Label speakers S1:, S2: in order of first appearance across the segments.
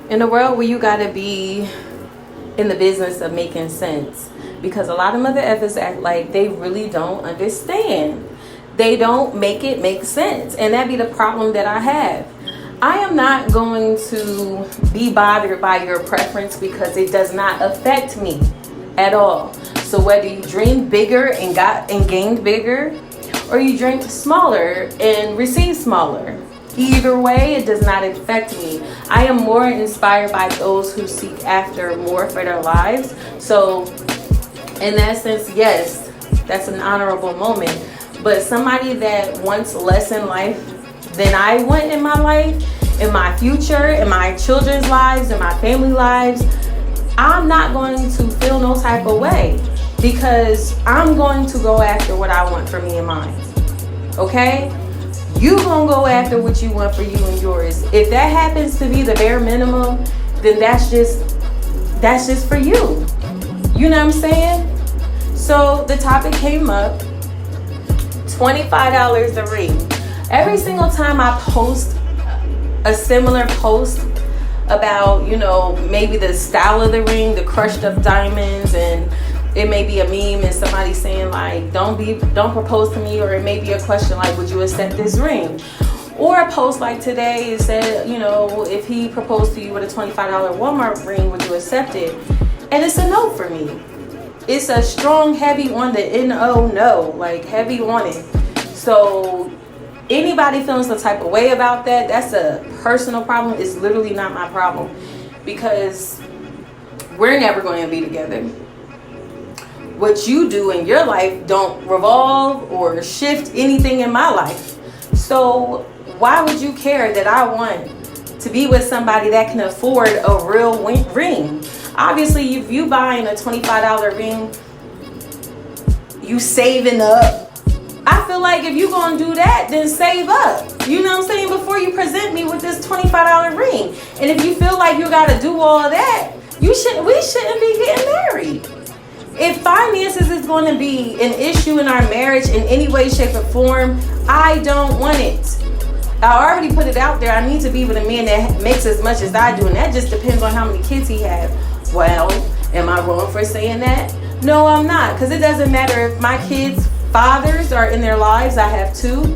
S1: In a world where you gotta be in the business of making sense, because a lot of mother effers act like they really don't understand. They don't make it make sense, and that be the problem that I have. I am not going to be bothered by your preference because it does not affect me at all. So whether you dreamed bigger and gained bigger, or you dreamed smaller and received smaller, either way, it does not affect me. I am more inspired by those who seek after more for their lives. So in that sense, yes, that's an honorable moment. But somebody that wants less in life than I want in my life, in my future, in my children's lives, in my family lives, I'm not going to feel no type of way, because I'm going to go after what I want for me and mine. Okay? You gonna go after what you want for you and yours. If that happens to be the bare minimum, then that's just for you. You know what I'm saying? So the topic came up, $25 a ring. Every single time I post a similar post about, you know, maybe the style of the ring, the crushed up diamonds, and it may be a meme and somebody saying like, don't propose to me, or it may be a question like, would you accept this ring? Or a post like today, it said, you know, if he proposed to you with a $25 Walmart ring, would you accept it? And it's a no for me. It's a strong, heavy on the N-O, no, like heavy on it. So anybody feeling some type of way about that, that's a personal problem. It's literally not my problem, because we're never going to be together. What you do in your life don't revolve or shift anything in my life. So why would you care that I want to be with somebody that can afford a real ring? Obviously, if you buying a $25 ring, you saving up. I feel like if you gonna do that, then save up. You know what I'm saying? Before you present me with this $25 ring. And if you feel like you gotta do all of that, we shouldn't be getting married. If finances is going to be an issue in our marriage in any way, shape, or form, I don't want it. I already put it out there. I need to be with a man that makes as much as I do, and that just depends on how many kids he has. Well, am I wrong for saying that? No, I'm not, because it doesn't matter if my kids' fathers are in their lives. I have two,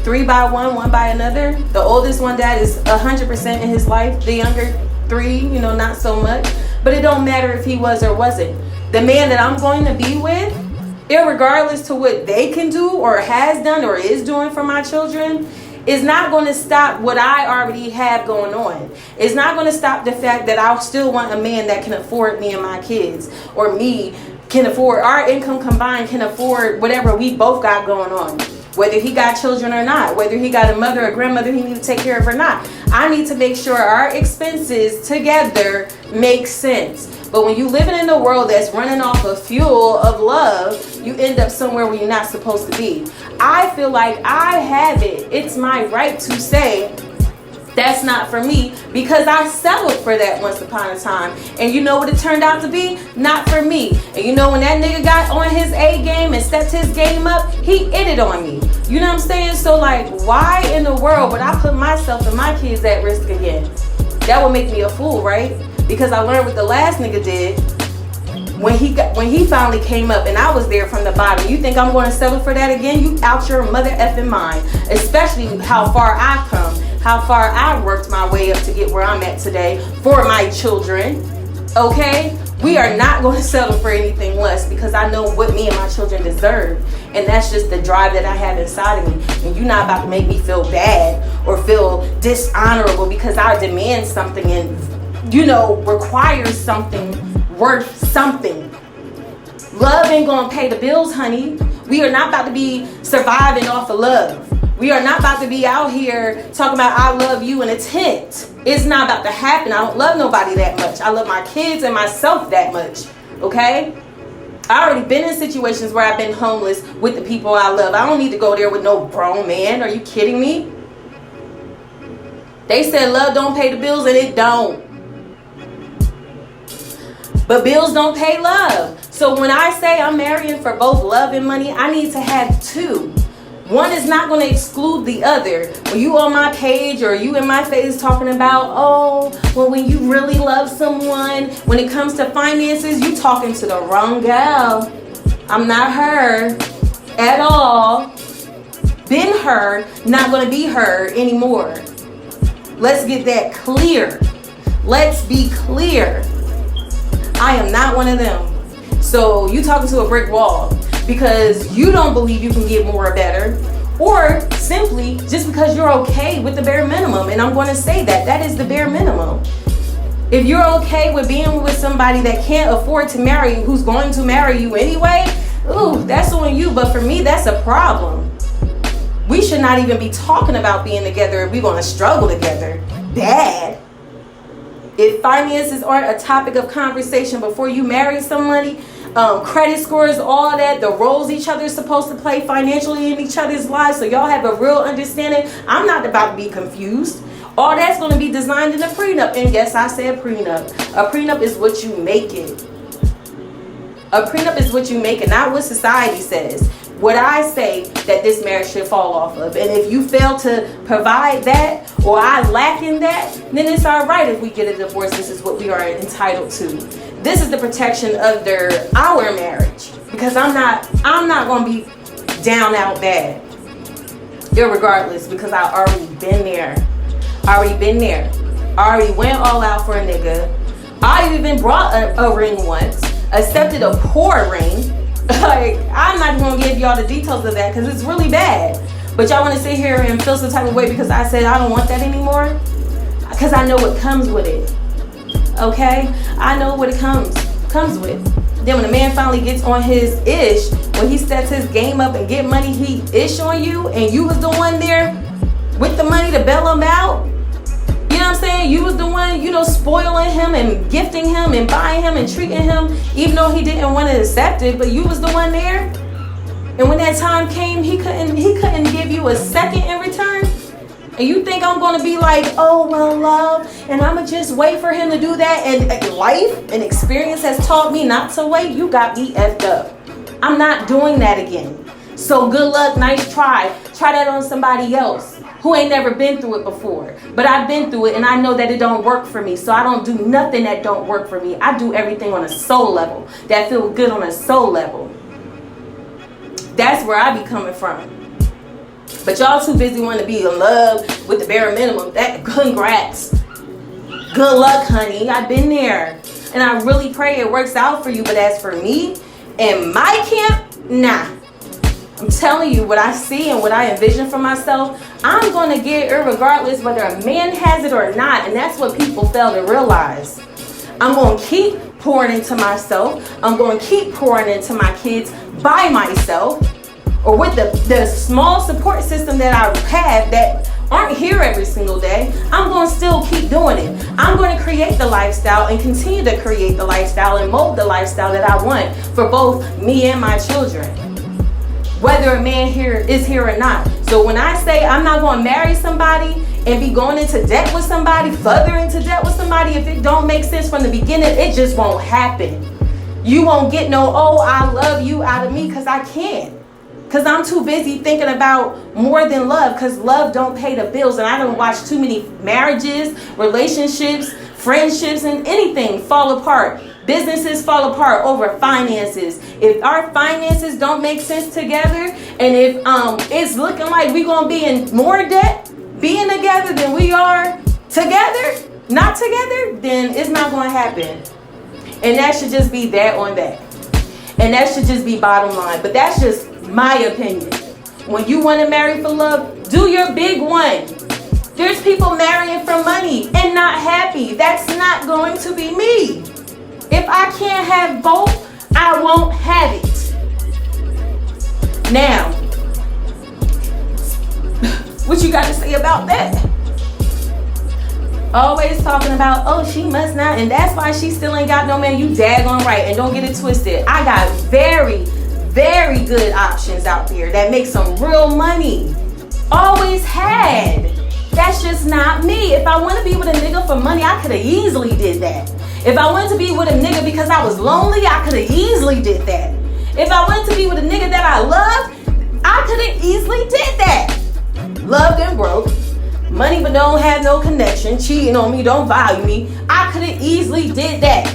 S1: 3 by one by another. The oldest one, dad, is 100% in his life. The younger 3, you know, not so much. But it don't matter if he was or wasn't. The man that I'm going to be with, irregardless to what they can do or has done or is doing for my children, is not going to stop what I already have going on. It's not going to stop the fact that I still want a man that can afford me and my kids, or me can afford, our income combined can afford whatever we both got going on. Whether he got children or not, whether he got a mother or grandmother he needs to take care of or not. I need to make sure our expenses together make sense. But when you living in a world that's running off of fuel of love, you end up somewhere where you're not supposed to be. I feel like I have it. It's my right to say that's not for me, because I settled for that once upon a time. And you know what it turned out to be? Not for me. And you know when that nigga got on his A game and stepped his game up, he it on me. You know what I'm saying? So like, why in the world would I put myself and my kids at risk again? That would make me a fool, right? Because I learned what the last nigga did when he finally came up and I was there from the bottom. You think I'm going to settle for that again? You out your mother effing mind. Especially how far I've come, how far I worked my way up to get where I'm at today for my children. Okay? We are not going to settle for anything less, because I know what me and my children deserve. And that's just the drive that I have inside of me. And you're not about to make me feel bad or feel dishonorable because I demand something and, you know, require something worth something. Love ain't gonna pay the bills, honey. We are not about to be surviving off of love. We are not about to be out here talking about I love you in a tent. It's not about to happen. I don't love nobody that much. I love my kids and myself that much. Okay? I already been in situations where I've been homeless with the people I love. I don't need to go there with no grown man. Are you kidding me? They said love don't pay the bills, and it don't. But bills don't pay love. So when I say I'm marrying for both love and money, I need to have two. One is not going to exclude the other. When you on my page or you in my face talking about, oh, well, when you really love someone, when it comes to finances, you talking to the wrong gal. I'm not her at all. Been her, not going to be her anymore. Let's get that clear. Let's be clear. I am not one of them. So you talking to a brick wall because you don't believe you can get more or better, or simply just because you're okay with the bare minimum. And I'm going to say that is the bare minimum. If you're okay with being with somebody that can't afford to marry you, who's going to marry you anyway, ooh, that's on you. But for me, that's a problem. We should not even be talking about being together if we're going to struggle together. Bad. If finances aren't a topic of conversation before you marry somebody, credit scores, all that, the roles each other's supposed to play financially in each other's lives, so y'all have a real understanding. I'm not about to be confused. All that's going to be designed in a prenup. And yes, I said prenup. A prenup is what you make it. A prenup is what you make it, not what society says. What I say that this marriage should fall off of. And if you fail to provide that, or I lack in that, then it's all right if we get a divorce. This is what we are entitled to. This is the protection under our marriage. Because I'm not going to be down out bad. Irregardless, because I already been there. I already went all out for a nigga. I even brought a ring once. Accepted a poor ring. Like, I'm not going to give y'all the details of that because it's really bad. But y'all want to sit here and feel some type of way because I said I don't want that anymore? Because I know what comes with it. Okay? I know what it comes with. Then when a man finally gets on his ish, when he steps his game up and get money, he ish on you, and you was the one there with the money to bail him out. You know what I'm saying? You was the one, spoiling him and gifting him and buying him and treating him, even though he didn't want to accept it, but you was the one there. And when that time came, he couldn't give you a second in return. And you think I'm going to be like, oh, well, love, and I'm going to just wait for him to do that. And life and experience has taught me not to wait. You got me effed up. I'm not doing that again. So good luck, nice try. Try that on somebody else who ain't never been through it before. But I've been through it, and I know that it don't work for me. So I don't do nothing that don't work for me. I do everything on a soul level that feels good on a soul level. That's where I be coming from. But y'all too busy wanting to be in love with the bare minimum. That, congrats. Good luck, honey. I've been there. And I really pray it works out for you. But as for me and my camp, nah. I'm telling you what I see and what I envision for myself. I'm going to get it regardless whether a man has it or not. And that's what people fail to realize. I'm going to keep pouring into myself. I'm going to keep pouring into my kids by myself, or with the small support system that I have that aren't here every single day. I'm going to still keep doing it. I'm going to create the lifestyle and continue to create the lifestyle and mold the lifestyle that I want for both me and my children, whether a man is here or not. So when I say I'm not going to marry somebody and be going into debt with somebody, further into debt with somebody, if it don't make sense from the beginning, it just won't happen. You won't get no, oh, I love you out of me, because I can't. Because I'm too busy thinking about more than love, because love don't pay the bills. And I don't watch too many marriages, relationships, friendships, and anything fall apart. Businesses fall apart over finances. If our finances don't make sense together, and if it's looking like we're going to be in more debt being together than we are together, not together, then it's not going to happen. And that should just be that on that. And that should just be bottom line. But that's just my opinion. When you want to marry for love, do your big one. There's people marrying for money and not happy. That's not going to be me. If I can't have both, I won't have it. Now, what you got to say about that? Always talking about, oh, she must not, and that's why she still ain't got no man. You daggone right, and don't get it twisted. I got very, very good options out there that make some real money. Always had. That's just not me. If I want to be with a nigga for money, I could have easily did that. If I wanted to be with a nigga because I was lonely, I could have easily did that. If I wanted to be with a nigga that I love, I could have easily did that. Loved and broke. Money but don't have no connection. Cheating on me, don't value me. I could have easily did that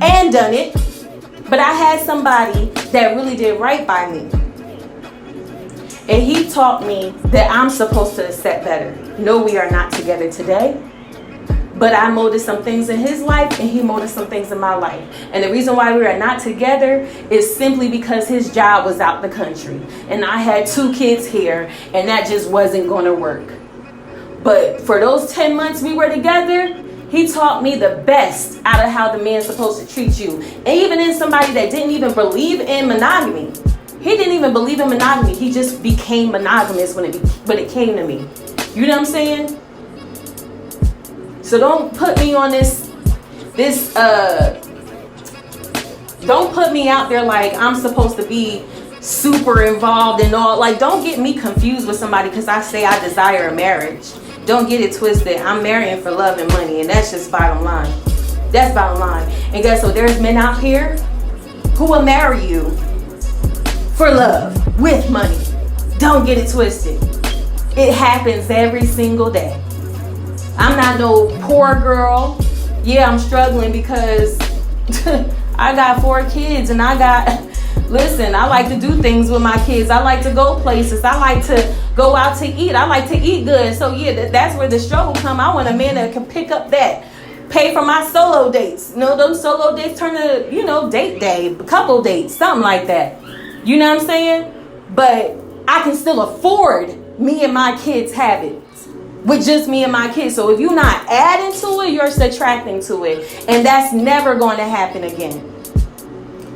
S1: and done it. But I had somebody that really did right by me. And he taught me that I'm supposed to accept better. No, we are not together today. But I molded some things in his life and he molded some things in my life. And the reason why we are not together is simply because his job was out the country. And I had 2 kids here and that just wasn't going to work. But for those 10 months we were together, he taught me the best out of how the man's supposed to treat you. And even in somebody that didn't even believe in monogamy. He didn't even believe in monogamy. He just became monogamous when it came to me. You know what I'm saying? So don't put me on don't put me out there like I'm supposed to be super involved and all. Like, don't get me confused with somebody because I say I desire a marriage. Don't get it twisted. I'm marrying for love and money, and that's just bottom line. That's bottom line. And guess what? There's men out here who will marry you for love with money. Don't get it twisted. It happens every single day. I'm not no poor girl. Yeah, I'm struggling because I got 4 kids and listen, I like to do things with my kids. I like to go places. I like to go out to eat. I like to eat good. So yeah, that's where the struggle come. I want a man that can pick up that. Pay for my solo dates. You know, those solo dates turn to, date day, couple dates, something like that. You know what I'm saying? But I can still afford me and my kids' habits with just me and my kids. So if you're not adding to it, you're subtracting to it. And that's never going to happen again.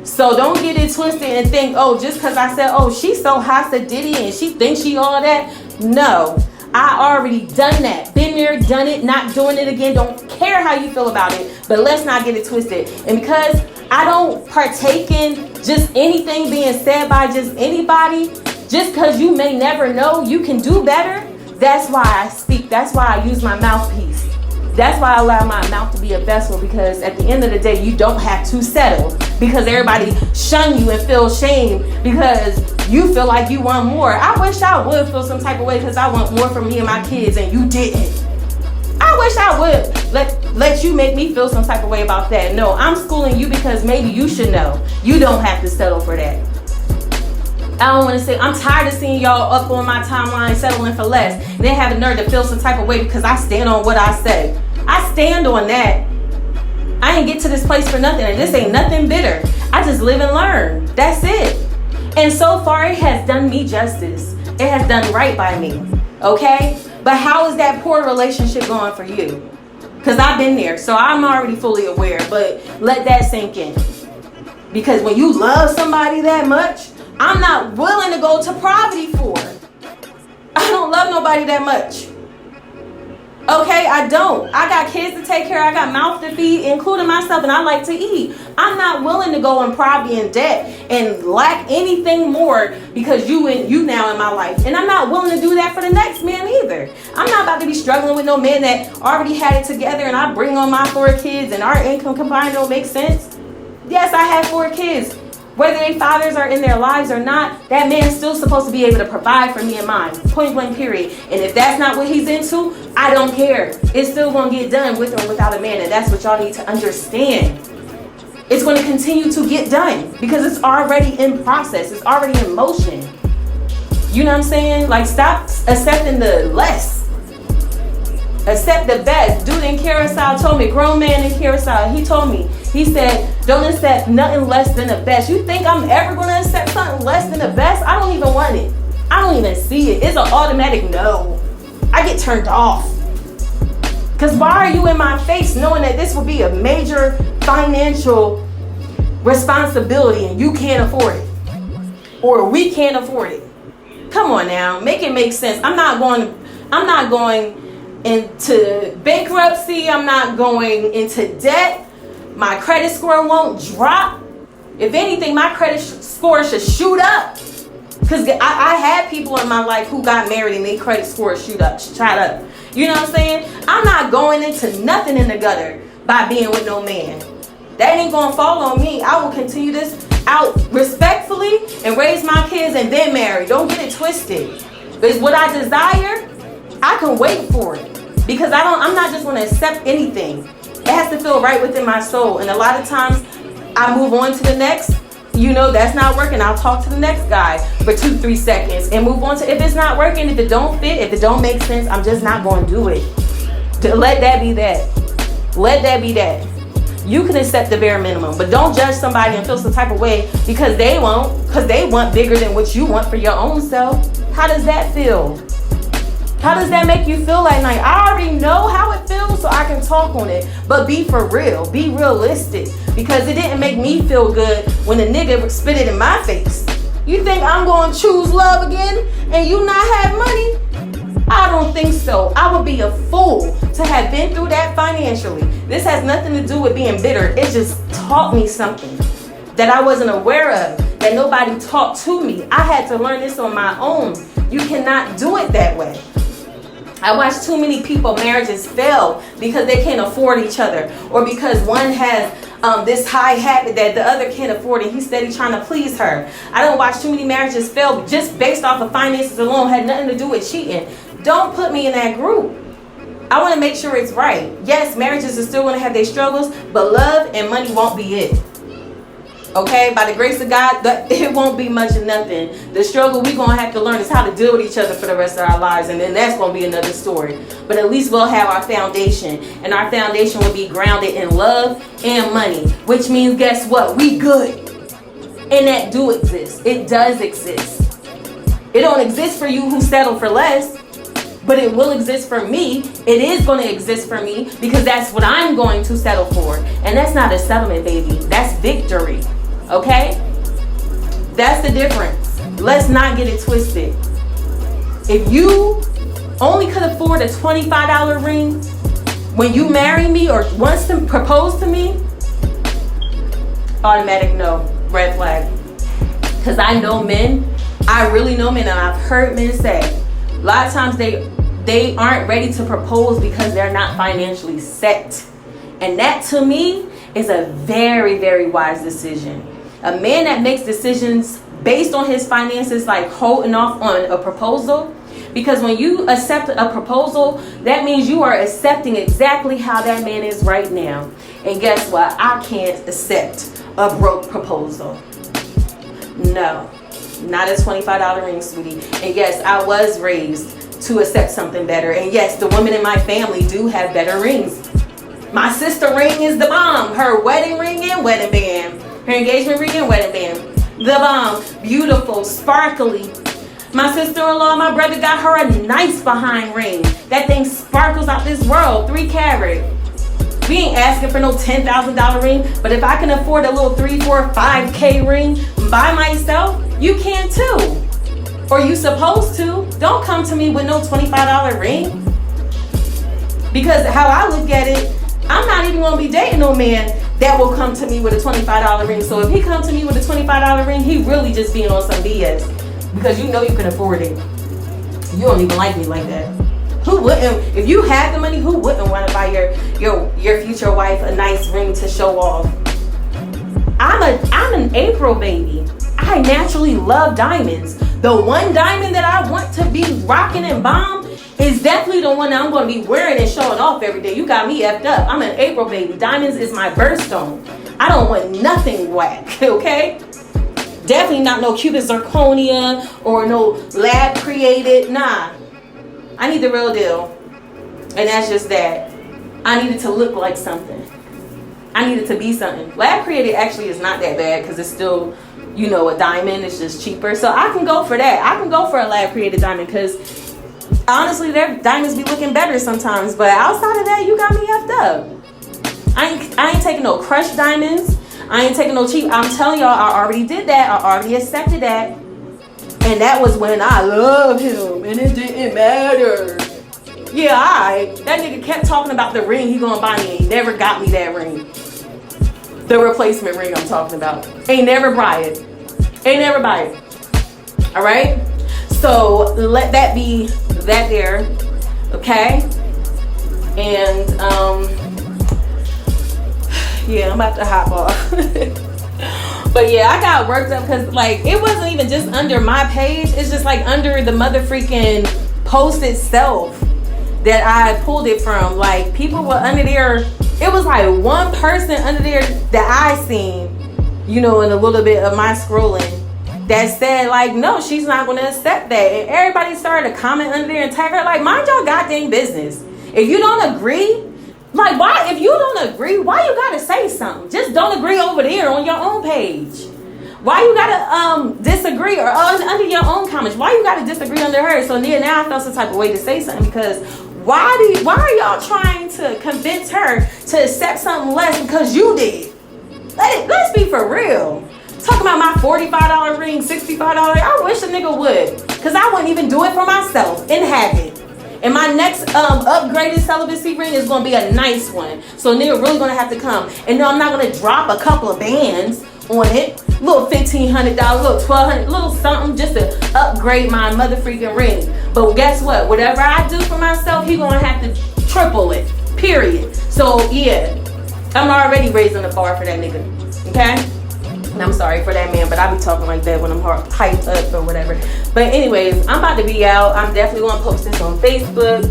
S1: So don't get it twisted and think, oh, just because I said, oh, she's so hot to Diddy and she thinks she all that. No, I already done that. Been there, done it, not doing it again. Don't care how you feel about it. But let's not get it twisted. And because I don't partake in just anything being said by just anybody, just because you may never know you can do better, that's why I speak. That's why I use my mouthpiece. That's why I allow my mouth to be a vessel, because at the end of the day, you don't have to settle because everybody shun you and feel shame because you feel like you want more. I wish I would feel some type of way because I want more for me and my kids and you didn't. I wish I would let you make me feel some type of way about that. No, I'm schooling you because maybe you should know. You don't have to settle for that. I don't want to say, I'm tired of seeing y'all up on my timeline settling for less. And then have the nerve to feel some type of way because I stand on what I say. I stand on that. I ain't get to this place for nothing. And this ain't nothing bitter. I just live and learn. That's it. And so far, it has done me justice. It has done right by me. Okay? But how is that poor relationship going for you? Because I've been there. So I'm already fully aware. But let that sink in. Because when you love somebody that much, I'm not willing to go to poverty for. I don't love nobody that much. Okay, I don't. I got kids to take care of. I got mouth to feed, including myself, and I like to eat. I'm not willing to go in poverty and debt and lack anything more because you now in my life. And I'm not willing to do that for the next man either. I'm not about to be struggling with no man that already had it together and I bring on my 4 kids and our income combined don't make sense. Yes, I have 4 kids. Whether their fathers are in their lives or not, that man's still supposed to be able to provide for me and mine. Point blank, period. And if that's not what he's into, I don't care. It's still going to get done with or without a man. And that's what y'all need to understand. It's going to continue to get done because it's already in process. It's already in motion. You know what I'm saying? Like, stop accepting the less. Accept the best. Dude in Carousel told me, grown man in Carousel, he told me, he said, don't accept nothing less than the best. You think I'm ever going to accept something less than the best? I don't even want it. I don't even see it. It's an automatic no. I get turned off. Because why are you in my face knowing that this will be a major financial responsibility and you can't afford it? Or we can't afford it? Come on now. Make it make sense. I'm not going into bankruptcy. I'm not going into debt. My credit score won't drop. If anything, my credit score should shoot up. Because I had people in my life who got married and their credit score shot up. You know what I'm saying? I'm not going into nothing in the gutter by being with no man. That ain't going to fall on me. I will continue this out respectfully and raise my kids and then marry. Don't get it twisted. It's what I desire. I can wait for it because I'm not just going to accept anything. It has to feel right within my soul. And a lot of times I move on to the next. You know, that's not working. I'll talk to the next guy for 2-3 seconds and move on to, if it's not working, if it don't fit, if it don't make sense, I'm just not going to do it. Let that be that. Let that be that. You can accept the bare minimum, but don't judge somebody and feel some type of way because they want bigger than what you want for your own self. How does that feel? How does that make you feel like, I already know how it feels, so I can talk on it. But be for real. Be realistic. Because it didn't make me feel good when a nigga spit it in my face. You think I'm going to choose love again and you not have money? I don't think so. I would be a fool to have been through that financially. This has nothing to do with being bitter. It just taught me something that I wasn't aware of, that nobody taught to me. I had to learn this on my own. You cannot do it that way. I watch too many people, marriages fail because they can't afford each other, or because one has this high habit that the other can't afford and he's steady trying to please her. I don't watch too many marriages fail just based off of finances alone, had nothing to do with cheating. Don't put me in that group. I want to make sure it's right. Yes, marriages are still going to have their struggles, but love and money won't be it. Okay, by the grace of God, it won't be much of nothing. The struggle we're going to have to learn is how to deal with each other for the rest of our lives. And then that's going to be another story. But at least we'll have our foundation. And our foundation will be grounded in love and money. Which means, guess what? We good. And that do exist. It does exist. It don't exist for you who settle for less. But it will exist for me. It is going to exist for me because that's what I'm going to settle for. And that's not a settlement, baby. That's victory. Okay? That's the difference. Let's not get it twisted. If you only could afford a $25 ring when you marry me or wants to propose to me, automatic no, red flag. Because I know men, I really know men, and I've heard men say, a lot of times they aren't ready to propose because they're not financially set. And that to me is a very, very wise decision. A man that makes decisions based on his finances, like holding off on a proposal, because when you accept a proposal, that means you are accepting exactly how that man is right now. And guess what? I can't accept a broke proposal. No, not a $25 ring, sweetie. And yes, I was raised to accept something better. And yes, the women in my family do have better rings. My sister ring is the bomb. Her wedding ring and wedding band. Her engagement ring and wedding band. The bomb. Beautiful. Sparkly. My sister-in-law, my brother got her a nice behind ring. That thing sparkles out this world. 3 carat. We ain't asking for no $10,000 ring. But if I can afford a little 3, 4, 5K ring by myself, you can too. Or you supposed to. Don't come to me with no $25 ring. Because how I look at it, I'm not even going to be dating no man that will come to me with a $25 ring. So if he comes to me with a $25 ring, he really just being on some BS. Because you know you can afford it. You don't even like me like that. Who wouldn't? If you had the money, who wouldn't want to buy your future wife a nice ring to show off? I'm an April baby. I naturally love diamonds. The one diamond that I want to be rocking and bomb is definitely the one that I'm going to be wearing and showing off every day. You got me effed up. I'm an April baby. Diamonds is my birthstone. I don't want nothing whack, okay? Definitely not no Cuban zirconia or no lab created. Nah. I need the real deal. And that's just that. I need it to look like something. I need it to be something. Lab created actually is not that bad because it's still, you know, a diamond. It's just cheaper. So I can go for that. I can go for a lab created diamond because honestly, their diamonds be looking better sometimes. But outside of that, you got me effed up. I ain't taking no crushed diamonds. I ain't taking no cheap. I'm telling y'all, I already did that. I already accepted that. And that was when I loved him. And it didn't matter. Yeah, alright. That nigga kept talking about the ring he gonna buy me. And he never got me that ring. The replacement ring I'm talking about. Ain't never buy it. Ain't never buy it. Alright? So let that be that there, okay? And yeah, I'm about to hop off. But yeah, I got worked up because like it wasn't even just under my page. It's just like under the mother freaking post itself that I pulled it from. Like people were under there. It was like one person under there that I seen, you know, in a little bit of my scrolling that said like, no, she's not going to accept that. And everybody started to comment under there and tag her. Like, mind your goddamn business. If you don't agree, like, why? If you don't agree, why you gotta say something? Just don't agree over there on your own page. Why you gotta disagree or under your own comments? Why you gotta disagree under her? So now I felt some type of way to say something because why are y'all trying to convince her to accept something less because you did? Let's be for real. Talking about my $45 ring, $65. I wish a nigga would, because I wouldn't even do it for myself and have it. And my next upgraded celibacy ring is going to be a nice one. So nigga really going to have to come. And no, I'm not going to drop a couple of bands on it. Little $1,500, little $1,200, little something just to upgrade my mother freaking ring. But guess what? Whatever I do for myself, he going to have to triple it. Period. So yeah, I'm already raising the bar for that nigga. Okay? And I'm sorry for that man, but I be talking like that when I'm hyped up or whatever. But anyways, I'm about to be out. I'm definitely going to post this on Facebook.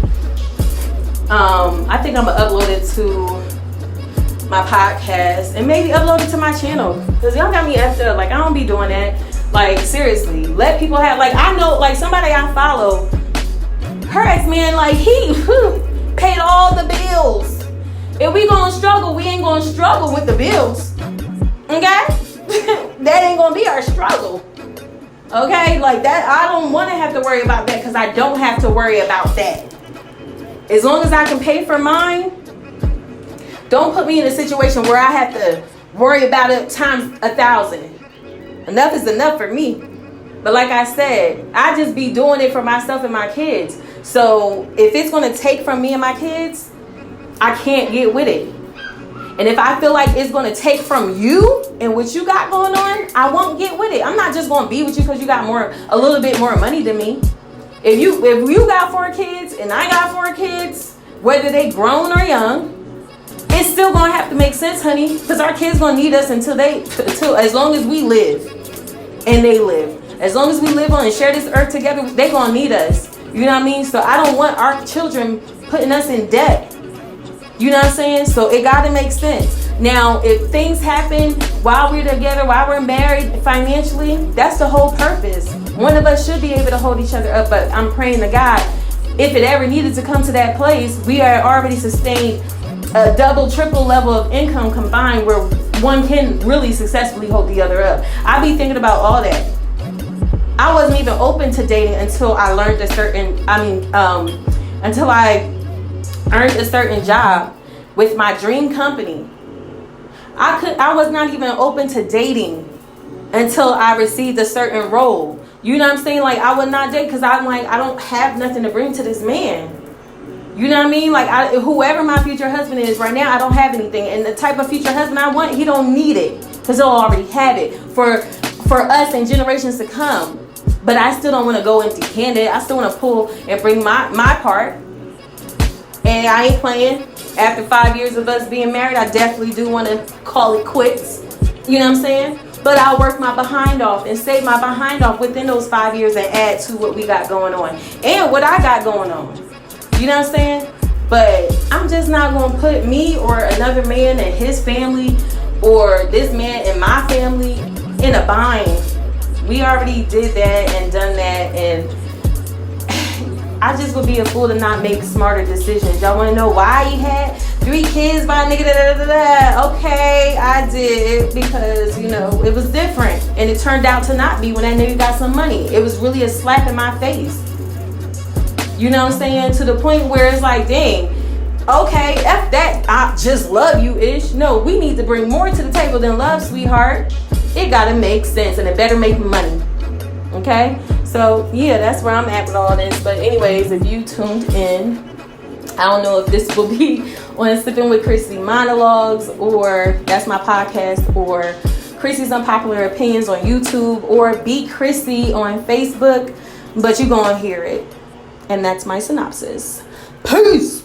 S1: I think I'm going to upload it to my podcast and maybe upload it to my channel. Because y'all got me effed up. Like, I don't be doing that. Like, seriously. Let people have, like, I know, like, somebody I follow, her ex-man, like, he paid all the bills. If we going to struggle, we ain't going to struggle with the bills. Okay? That ain't gonna be our struggle. Okay, like that, I don't want to have to worry about that because I don't have to worry about that. As long as I can pay for mine, don't put me in a situation where I have to worry about it times 1,000. Enough is enough for me. But like I said, I just be doing it for myself and my kids. So if it's gonna take from me and my kids, I can't get with it. And if I feel like it's going to take from you and what you got going on, I won't get with it. I'm not just going to be with you because you got a little bit more money than me. If you got 4 kids and I got 4 kids, whether they grown or young, it's still going to have to make sense, honey, because our kids going to need us until as long as we live and they live. As long as we live on and share this earth together, they going to need us. You know what I mean? So I don't want our children putting us in debt. You know what I'm saying? So it got to make sense. Now, if things happen while we're together, while we're married financially, that's the whole purpose. One of us should be able to hold each other up, but I'm praying to God, if it ever needed to come to that place, we are already sustained a double, triple level of income combined where one can really successfully hold the other up. I be thinking about all that. I wasn't even open to dating until I learned until I earned a certain job with my dream company. I was not even open to dating until I received a certain role. You know what I'm saying? Like, I would not date because I'm like, I don't have nothing to bring to this man. You know what I mean? Like, whoever my future husband is right now, I don't have anything. And the type of future husband I want, he don't need it because he'll already have it for us and generations to come. But I still don't want to go empty-handed. I still want to pull and bring my part. And I ain't playing. After 5 years of us being married, I definitely do want to call it quits. You know what I'm saying? But I'll work my behind off and save my behind off within those 5 years and add to what we got going on. And what I got going on. You know what I'm saying? But I'm just not going to put me or another man and his family or this man and my family in a bind. We already did that and done that, and I just would be a fool to not make smarter decisions. Y'all want to know why he had 3 kids by a nigga? Okay, I did because, you know, it was different. And it turned out to not be when that nigga got some money. It was really a slap in my face. You know what I'm saying? To the point where it's like, dang, okay, F that, I just love you-ish. No, we need to bring more to the table than love, sweetheart. It got to make sense, and it better make money. Okay? So, yeah, that's where I'm at with all this. But anyways, if you tuned in, I don't know if this will be on Sipn with Chrissy Monologues, or that's my podcast, or Chrissy's Unpopular Opinions on YouTube, or Be Chrissy on Facebook. But you're going to hear it. And that's my synopsis. Peace!